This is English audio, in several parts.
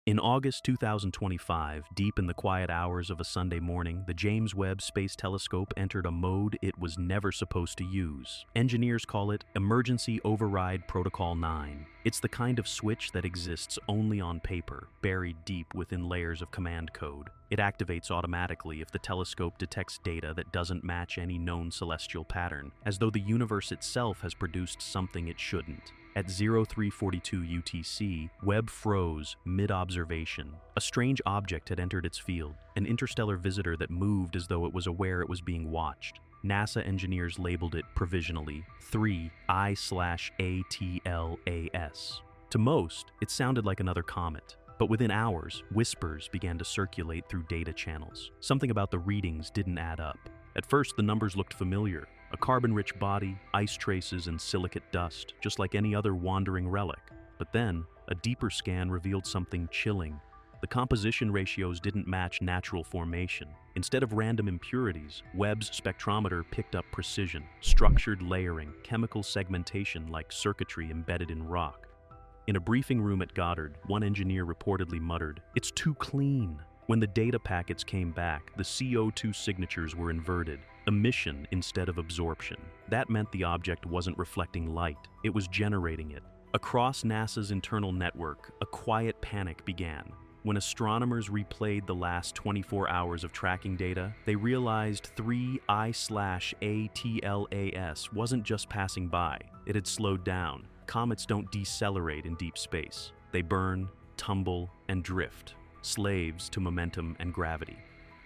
In August 2025, deep in the quiet hours of a Sunday morning, the James Webb Space Telescope entered a mode it was never supposed to use. Engineers call it Emergency Override Protocol 9. It's the kind of switch that exists only on paper, buried deep within layers of command code. It activates automatically if the telescope detects data that doesn't match any known celestial pattern, as though the universe itself has produced something it shouldn't. At 0342 UTC, Webb froze mid-observation. A strange object had entered its field, an interstellar visitor that moved as though it was aware it was being watched. NASA engineers labeled it provisionally 3I/ATLAS. To most, it sounded like another comet. But within hours, whispers began to circulate through data channels. Something about the readings didn't add up. At first, the numbers looked familiar. A carbon-rich body, ice traces, and silicate dust, just like any other wandering relic. But then, a deeper scan revealed something chilling. The composition ratios didn't match natural formation. Instead of random impurities, Webb's spectrometer picked up precision, structured layering, chemical segmentation like circuitry embedded in rock. In a briefing room at Goddard, one engineer reportedly muttered, "It's too clean." When the data packets came back, the CO2 signatures were inverted, emission instead of absorption. That meant the object wasn't reflecting light, it was generating it. Across NASA's internal network, a quiet panic began. When astronomers replayed the last 24 hours of tracking data, they realized 3I/ATLAS wasn't just passing by, it had slowed down. Comets don't decelerate in deep space. They burn, tumble, and drift, slaves to momentum and gravity.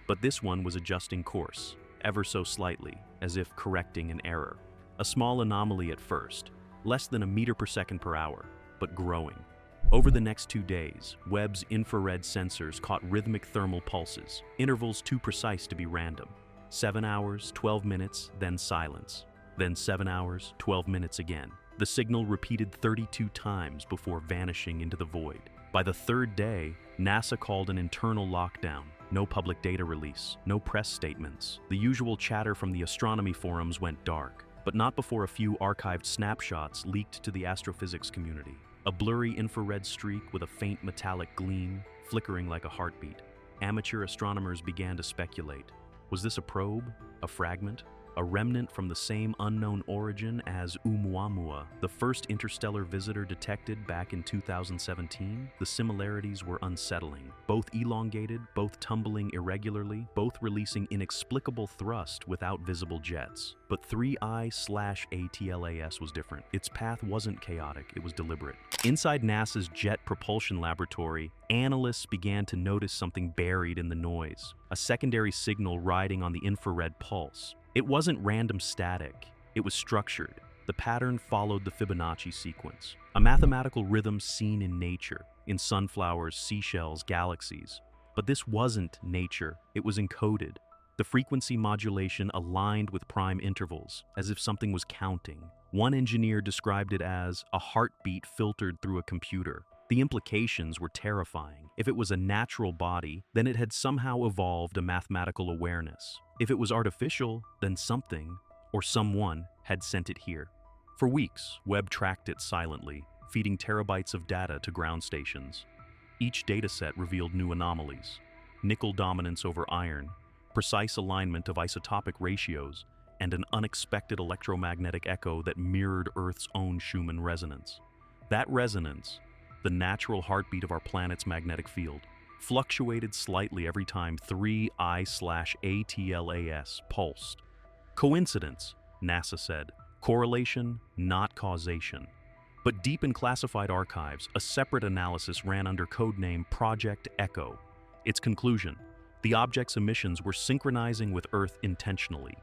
But this one was adjusting course, ever so slightly, as if correcting an error. A small anomaly at first, less than a meter per second per hour, but growing. Over the next 2 days, Webb's infrared sensors caught rhythmic thermal pulses, intervals too precise to be random. 7 hours, 12 minutes, then silence. Then 7 hours, 12 minutes again. The signal repeated 32 times before vanishing into the void. By the third day, NASA called an internal lockdown. No public data release, no press statements. The usual chatter from the astronomy forums went dark, but not before a few archived snapshots leaked to the astrophysics community. A blurry infrared streak with a faint metallic gleam, flickering like a heartbeat. Amateur astronomers began to speculate. Was this a probe? A fragment? A remnant from the same unknown origin as Oumuamua, the first interstellar visitor detected back in 2017? The similarities were unsettling. Both elongated, both tumbling irregularly, both releasing inexplicable thrust without visible jets. But 3I/ATLAS was different. Its path wasn't chaotic, it was deliberate. Inside NASA's Jet Propulsion Laboratory, analysts began to notice something buried in the noise, a secondary signal riding on the infrared pulse. It wasn't random static, it was structured. The pattern followed the Fibonacci sequence, a mathematical rhythm seen in nature, in sunflowers, seashells, galaxies. But this wasn't nature, it was encoded. The frequency modulation aligned with prime intervals, as if something was counting. One engineer described it as a heartbeat filtered through a computer. The implications were terrifying. If it was a natural body, then it had somehow evolved a mathematical awareness. If it was artificial, then something, or someone, had sent it here. For weeks, Webb tracked it silently, feeding terabytes of data to ground stations. Each dataset revealed new anomalies: nickel dominance over iron, precise alignment of isotopic ratios, and an unexpected electromagnetic echo that mirrored Earth's own Schumann resonance. That resonance, the natural heartbeat of our planet's magnetic field, fluctuated slightly every time 3I/ATLAS pulsed. Coincidence, NASA said. Correlation, not causation. But deep in classified archives, a separate analysis ran under codename Project Echo. Its conclusion: the object's emissions were synchronizing with Earth intentionally.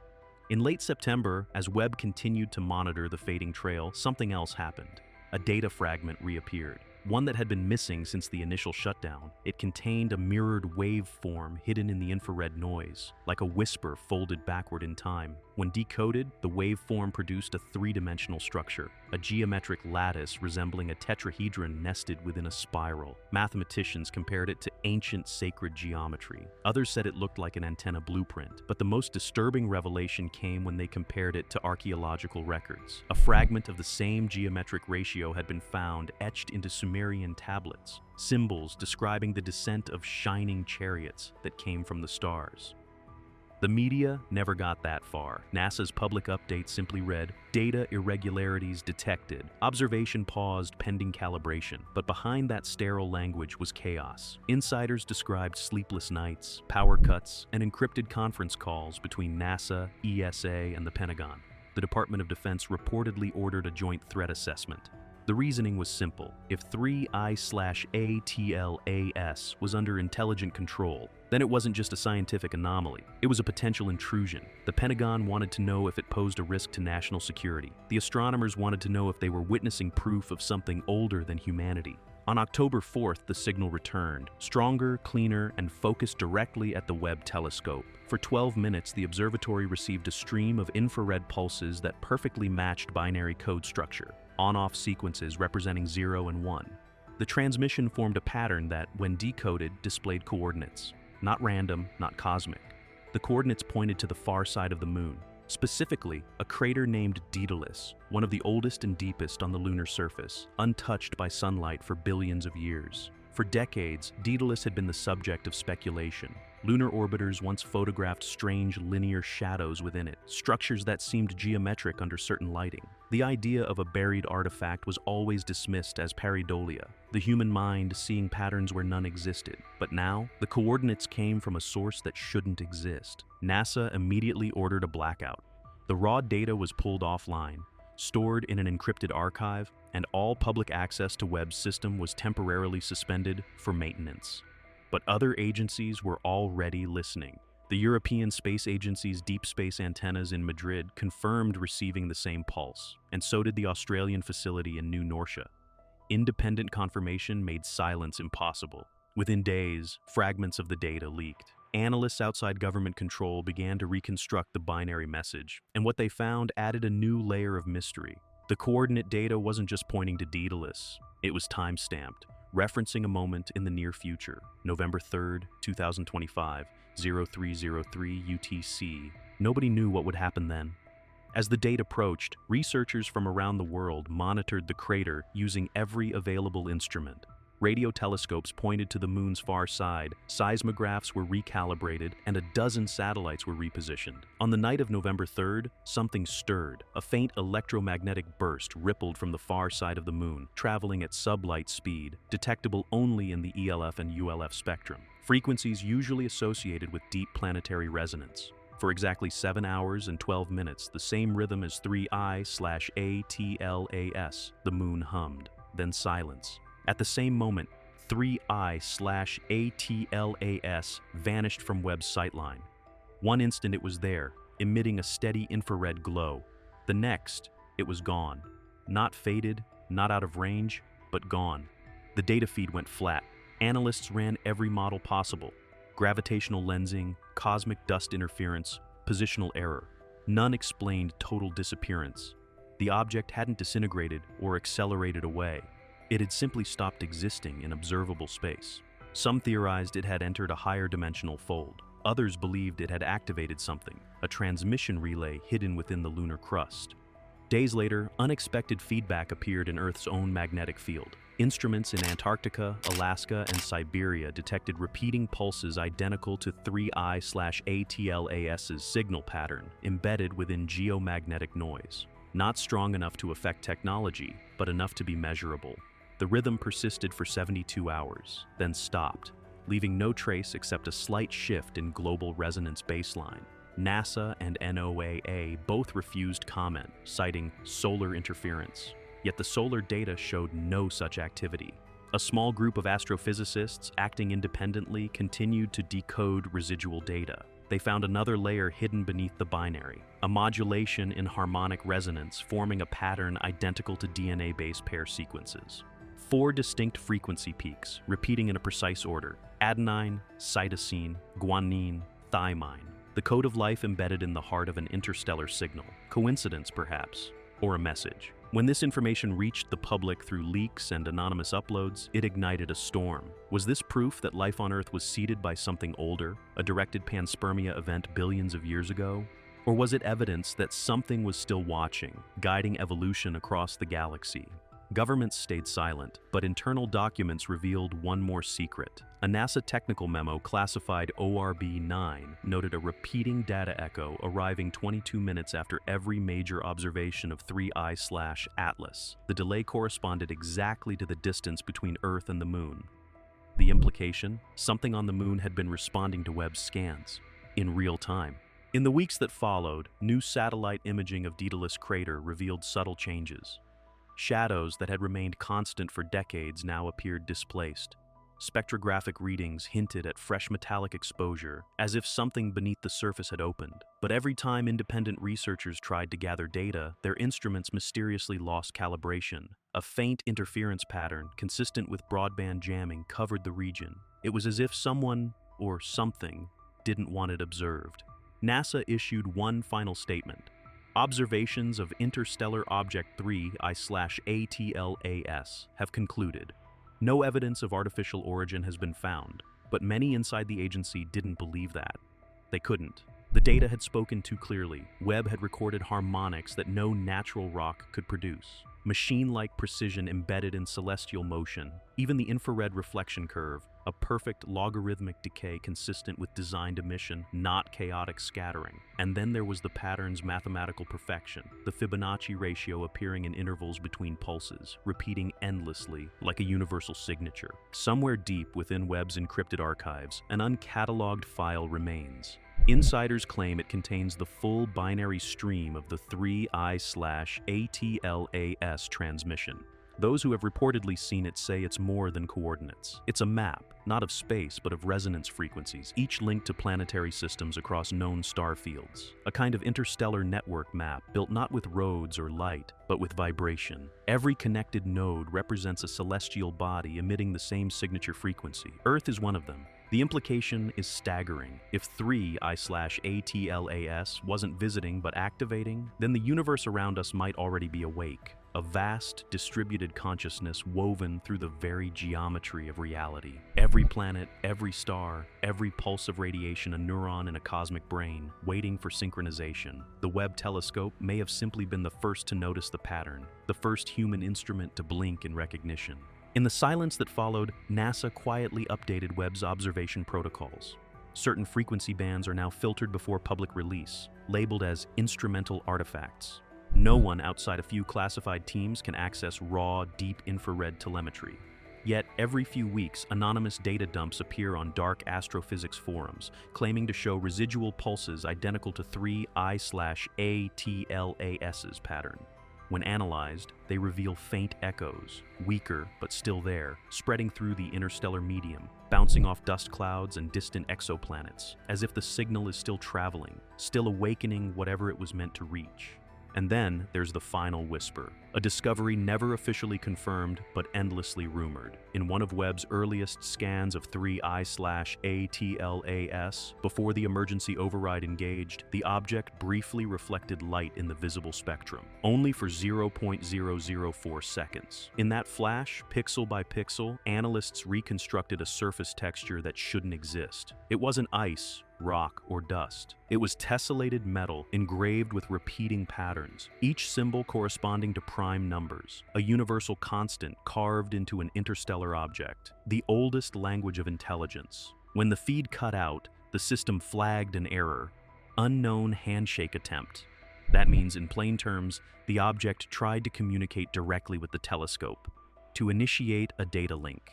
In late September, as Webb continued to monitor the fading trail, something else happened. A data fragment reappeared, one that had been missing since the initial shutdown. It contained a mirrored waveform hidden in the infrared noise, like a whisper folded backward in time. When decoded, the waveform produced a three-dimensional structure, a geometric lattice resembling a tetrahedron nested within a spiral. Mathematicians compared it to ancient sacred geometry. Others said it looked like an antenna blueprint. But the most disturbing revelation came when they compared it to archaeological records. A fragment of the same geometric ratio had been found etched into Sumerian tablets, symbols describing the descent of shining chariots that came from the stars. The media never got that far. NASA's public update simply read, "Data irregularities detected. Observation paused pending calibration." But behind that sterile language was chaos. Insiders described sleepless nights, power cuts, and encrypted conference calls between NASA, ESA, and the Pentagon. The Department of Defense reportedly ordered a joint threat assessment. The reasoning was simple. If 3I/ATLAS was under intelligent control, then it wasn't just a scientific anomaly. It was a potential intrusion. The Pentagon wanted to know if it posed a risk to national security. The astronomers wanted to know if they were witnessing proof of something older than humanity. On October 4th, the signal returned, stronger, cleaner, and focused directly at the Webb telescope. For 12 minutes, the observatory received a stream of infrared pulses that perfectly matched binary code structure, on-off sequences representing 0 and 1. The transmission formed a pattern that, when decoded, displayed coordinates. Not random, not cosmic. The coordinates pointed to the far side of the moon, specifically a crater named Daedalus, one of the oldest and deepest on the lunar surface, untouched by sunlight for billions of years. For decades, Daedalus had been the subject of speculation. Lunar orbiters once photographed strange linear shadows within it, structures that seemed geometric under certain lighting. The idea of a buried artifact was always dismissed as pareidolia, the human mind seeing patterns where none existed. But now, the coordinates came from a source that shouldn't exist. NASA immediately ordered a blackout. The raw data was pulled offline, stored in an encrypted archive, and all public access to Webb's system was temporarily suspended for maintenance. But other agencies were already listening. The European Space Agency's deep space antennas in Madrid confirmed receiving the same pulse, and so did the Australian facility in New Norcia. Independent confirmation made silence impossible. Within days, fragments of the data leaked. Analysts outside government control began to reconstruct the binary message, and what they found added a new layer of mystery. The coordinate data wasn't just pointing to Daedalus, it was time-stamped, referencing a moment in the near future, November 3rd, 2025, 0303 UTC. Nobody knew what would happen then. As the date approached, researchers from around the world monitored the crater using every available instrument. Radio telescopes pointed to the moon's far side, seismographs were recalibrated, and a dozen satellites were repositioned. On the night of November 3rd, something stirred. A faint electromagnetic burst rippled from the far side of the moon, traveling at sublight speed, detectable only in the ELF and ULF spectrum, frequencies usually associated with deep planetary resonance. For exactly 7 hours and 12 minutes, the same rhythm as 3I/ATLAS, the moon hummed, then silence. At the same moment, 3I/ATLAS vanished from Webb's sightline. One instant it was there, emitting a steady infrared glow. The next, it was gone. Not faded, not out of range, but gone. The data feed went flat. Analysts ran every model possible. Gravitational lensing, cosmic dust interference, positional error. None explained total disappearance. The object hadn't disintegrated or accelerated away. It had simply stopped existing in observable space. Some theorized it had entered a higher dimensional fold. Others believed it had activated something, a transmission relay hidden within the lunar crust. Days later, unexpected feedback appeared in Earth's own magnetic field. Instruments in Antarctica, Alaska, and Siberia detected repeating pulses identical to 3I/ATLAS's signal pattern, embedded within geomagnetic noise. Not strong enough to affect technology, but enough to be measurable. The rhythm persisted for 72 hours, then stopped, leaving no trace except a slight shift in global resonance baseline. NASA and NOAA both refused comment, citing solar interference. Yet the solar data showed no such activity. A small group of astrophysicists, acting independently, continued to decode residual data. They found another layer hidden beneath the binary, a modulation in harmonic resonance forming a pattern identical to DNA-based pair sequences. 4 distinct frequency peaks, repeating in a precise order: adenine, cytosine, guanine, thymine. The code of life embedded in the heart of an interstellar signal. Coincidence, perhaps, or a message. When this information reached the public through leaks and anonymous uploads, it ignited a storm. Was this proof that life on Earth was seeded by something older, a directed panspermia event billions of years ago? Or was it evidence that something was still watching, guiding evolution across the galaxy? Governments stayed silent, but internal documents revealed one more secret. A NASA technical memo classified ORB-9 noted a repeating data echo arriving 22 minutes after every major observation of 3I/Atlas. The delay corresponded exactly to the distance between Earth and the Moon. The implication? Something on the Moon had been responding to Webb's scans in real time. In the weeks that followed, new satellite imaging of Daedalus crater revealed subtle changes. Shadows that had remained constant for decades now appeared displaced. Spectrographic readings hinted at fresh metallic exposure, as if something beneath the surface had opened. But every time independent researchers tried to gather data, their instruments mysteriously lost calibration. A faint interference pattern, consistent with broadband jamming, covered the region. It was as if someone, or something, didn't want it observed. NASA issued one final statement. Observations of Interstellar Object 3I/ATLAS have concluded. No evidence of artificial origin has been found, but many inside the agency didn't believe that. They couldn't. The data had spoken too clearly. Webb had recorded harmonics that no natural rock could produce. Machine-like precision embedded in celestial motion. Even the infrared reflection curve, a perfect logarithmic decay consistent with designed emission, not chaotic scattering. And then there was the pattern's mathematical perfection, the Fibonacci ratio appearing in intervals between pulses, repeating endlessly like a universal signature. Somewhere deep within Webb's encrypted archives, an uncatalogued file remains. Insiders claim it contains the full binary stream of the 3I/ATLAS transmission. Those who have reportedly seen it say it's more than coordinates. It's a map, not of space, but of resonance frequencies, each linked to planetary systems across known star fields. A kind of interstellar network map built not with roads or light, but with vibration. Every connected node represents a celestial body emitting the same signature frequency. Earth is one of them. The implication is staggering. If 3I/ATLAS wasn't visiting but activating, then the universe around us might already be awake. A vast, distributed consciousness woven through the very geometry of reality. Every planet, every star, every pulse of radiation a neuron in a cosmic brain, waiting for synchronization. The Webb telescope may have simply been the first to notice the pattern, the first human instrument to blink in recognition. In the silence that followed, NASA quietly updated Webb's observation protocols. Certain frequency bands are now filtered before public release, labeled as instrumental artifacts. No one outside a few classified teams can access raw, deep infrared telemetry. Yet, every few weeks, anonymous data dumps appear on dark astrophysics forums, claiming to show residual pulses identical to 3I/ATLAS's pattern. When analyzed, they reveal faint echoes, weaker but still there, spreading through the interstellar medium, bouncing off dust clouds and distant exoplanets, as if the signal is still traveling, still awakening whatever it was meant to reach. And then there's the final whisper, a discovery never officially confirmed but endlessly rumored. In one of Webb's earliest scans of 3I/ATLAS, before the emergency override engaged, the object briefly reflected light in the visible spectrum, only for 0.004 seconds. In that flash, pixel by pixel, analysts reconstructed a surface texture that shouldn't exist. It wasn't ice, rock, or dust. It was tessellated metal engraved with repeating patterns, each symbol corresponding to prime numbers, a universal constant carved into an interstellar object, the oldest language of intelligence. When the feed cut out, the system flagged an error, unknown handshake attempt. That means, in plain terms, the object tried to communicate directly with the telescope, to initiate a data link.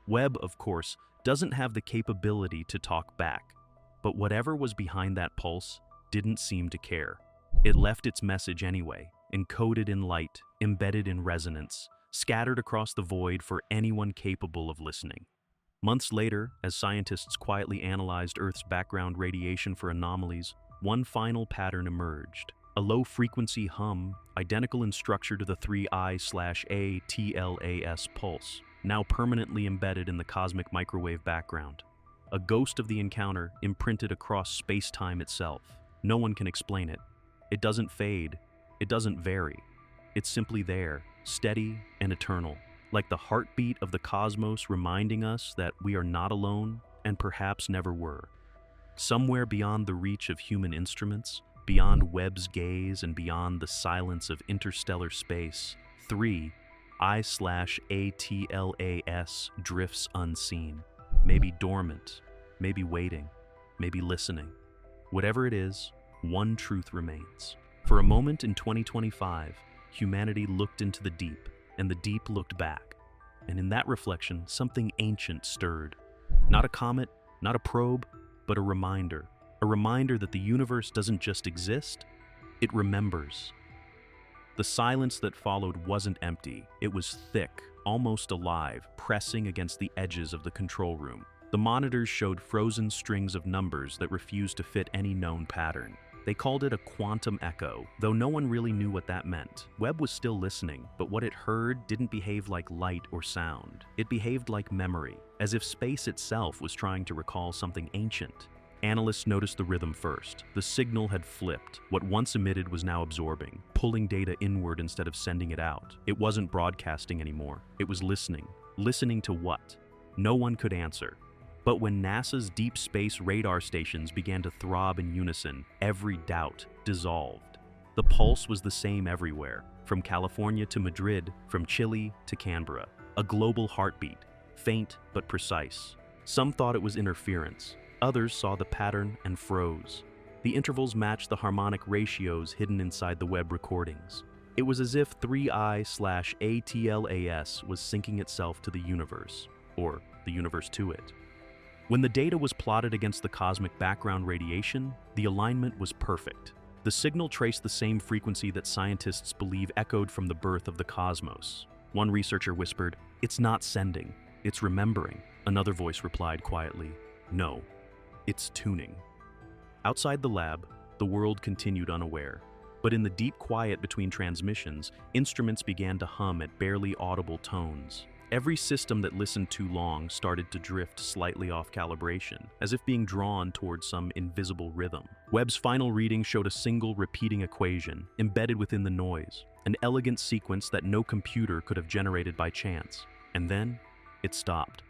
Webb, of course, doesn't have the capability to talk back. But whatever was behind that pulse didn't seem to care. It left its message anyway, encoded in light, embedded in resonance, scattered across the void for anyone capable of listening. Months later, as scientists quietly analyzed Earth's background radiation for anomalies, one final pattern emerged. A low-frequency hum, identical in structure to the 3I/ATLAS pulse, now permanently embedded in the cosmic microwave background. A ghost of the encounter imprinted across space-time itself. No one can explain it. It doesn't fade. It doesn't vary. It's simply there, steady and eternal, like the heartbeat of the cosmos reminding us that we are not alone and perhaps never were. Somewhere beyond the reach of human instruments, beyond Webb's gaze and beyond the silence of interstellar space, I/ATLAS drifts unseen. Maybe dormant, maybe waiting, maybe listening. Whatever it is, one truth remains. For a moment in 2025, humanity looked into the deep, and the deep looked back. And in that reflection, something ancient stirred. Not a comet, not a probe, but a reminder. A reminder that the universe doesn't just exist, it remembers. The silence that followed wasn't empty. It was thick, almost alive, pressing against the edges of the control room. The monitors showed frozen strings of numbers that refused to fit any known pattern. They called it a quantum echo, though no one really knew what that meant. Webb was still listening, but what it heard didn't behave like light or sound. It behaved like memory, as if space itself was trying to recall something ancient. Analysts noticed the rhythm first. The signal had flipped. What once emitted was now absorbing, pulling data inward instead of sending it out. It wasn't broadcasting anymore. It was listening. Listening to what? No one could answer. But when NASA's deep space radar stations began to throb in unison, every doubt dissolved. The pulse was the same everywhere, from California to Madrid, from Chile to Canberra. A global heartbeat, faint but precise. Some thought it was interference. Others saw the pattern and froze. The intervals matched the harmonic ratios hidden inside the Webb recordings. It was as if 3I/ATLAS was syncing itself to the universe, or the universe to it. When the data was plotted against the cosmic background radiation, the alignment was perfect. The signal traced the same frequency that scientists believe echoed from the birth of the cosmos. One researcher whispered, "It's not sending, it's remembering." Another voice replied quietly, "No, it's tuning." Outside the lab, the world continued unaware. But in the deep quiet between transmissions, instruments began to hum at barely audible tones. Every system that listened too long started to drift slightly off calibration, as if being drawn towards some invisible rhythm. Webb's final reading showed a single repeating equation, embedded within the noise, an elegant sequence that no computer could have generated by chance. And then, it stopped.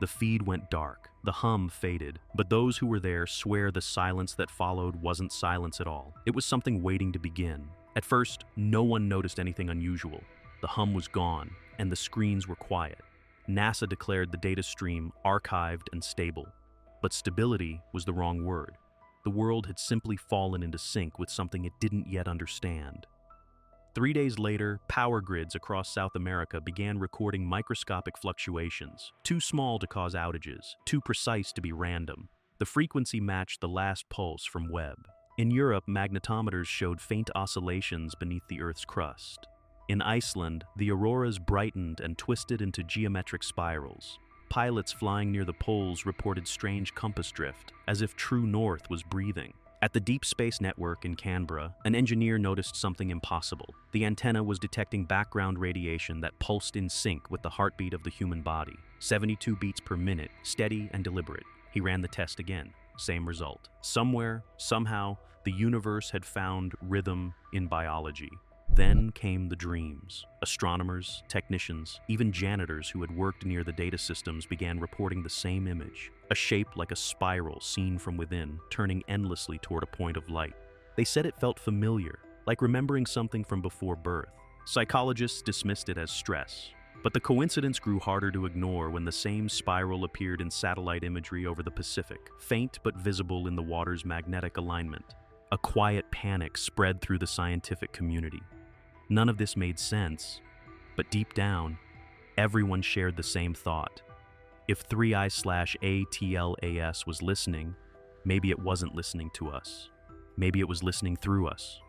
The feed went dark, the hum faded, but those who were there swear the silence that followed wasn't silence at all. It was something waiting to begin. At first, no one noticed anything unusual. The hum was gone, and the screens were quiet. NASA declared the data stream archived and stable. But stability was the wrong word. The world had simply fallen into sync with something it didn't yet understand. 3 days later, power grids across South America began recording microscopic fluctuations, too small to cause outages, too precise to be random. The frequency matched the last pulse from Webb. In Europe, magnetometers showed faint oscillations beneath the Earth's crust. In Iceland, the auroras brightened and twisted into geometric spirals. Pilots flying near the poles reported strange compass drift, as if true north was breathing. At the Deep Space Network in Canberra, an engineer noticed something impossible. The antenna was detecting background radiation that pulsed in sync with the heartbeat of the human body. 72 beats per minute, steady and deliberate. He ran the test again. Same result. Somewhere, somehow, the universe had found rhythm in biology. Then came the dreams. Astronomers, technicians, even janitors who had worked near the data systems began reporting the same image, a shape like a spiral seen from within, turning endlessly toward a point of light. They said it felt familiar, like remembering something from before birth. Psychologists dismissed it as stress, but the coincidence grew harder to ignore when the same spiral appeared in satellite imagery over the Pacific, faint but visible in the water's magnetic alignment. A quiet panic spread through the scientific community. None of this made sense, but deep down, everyone shared the same thought. If 3I/ATLAS was listening, maybe it wasn't listening to us. Maybe it was listening through us.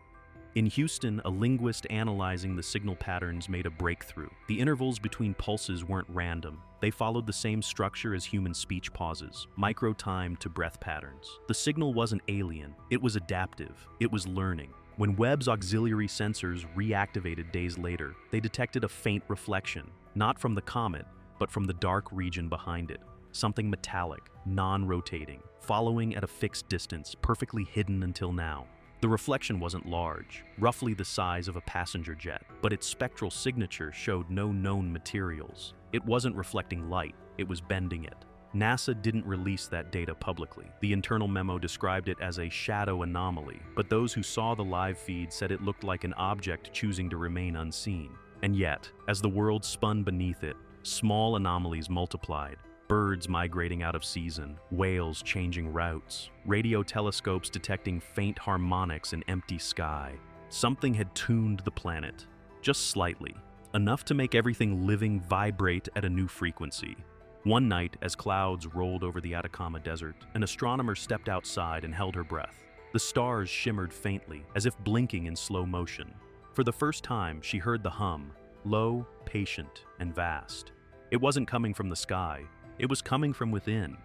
In Houston, a linguist analyzing the signal patterns made a breakthrough. The intervals between pulses weren't random. They followed the same structure as human speech pauses, micro-time to breath patterns. The signal wasn't alien, it was adaptive, it was learning. When Webb's auxiliary sensors reactivated days later, they detected a faint reflection, not from the comet, but from the dark region behind it. Something metallic, non-rotating, following at a fixed distance, perfectly hidden until now. The reflection wasn't large, roughly the size of a passenger jet, but its spectral signature showed no known materials. It wasn't reflecting light, it was bending it. NASA didn't release that data publicly. The internal memo described it as a shadow anomaly, but those who saw the live feed said it looked like an object choosing to remain unseen. And yet, as the world spun beneath it, small anomalies multiplied. Birds migrating out of season, whales changing routes, radio telescopes detecting faint harmonics in empty sky. Something had tuned the planet, just slightly, enough to make everything living vibrate at a new frequency. One night, as clouds rolled over the Atacama Desert, an astronomer stepped outside and held her breath. The stars shimmered faintly, as if blinking in slow motion. For the first time, she heard the hum, low, patient, and vast. It wasn't coming from the sky. It was coming from within,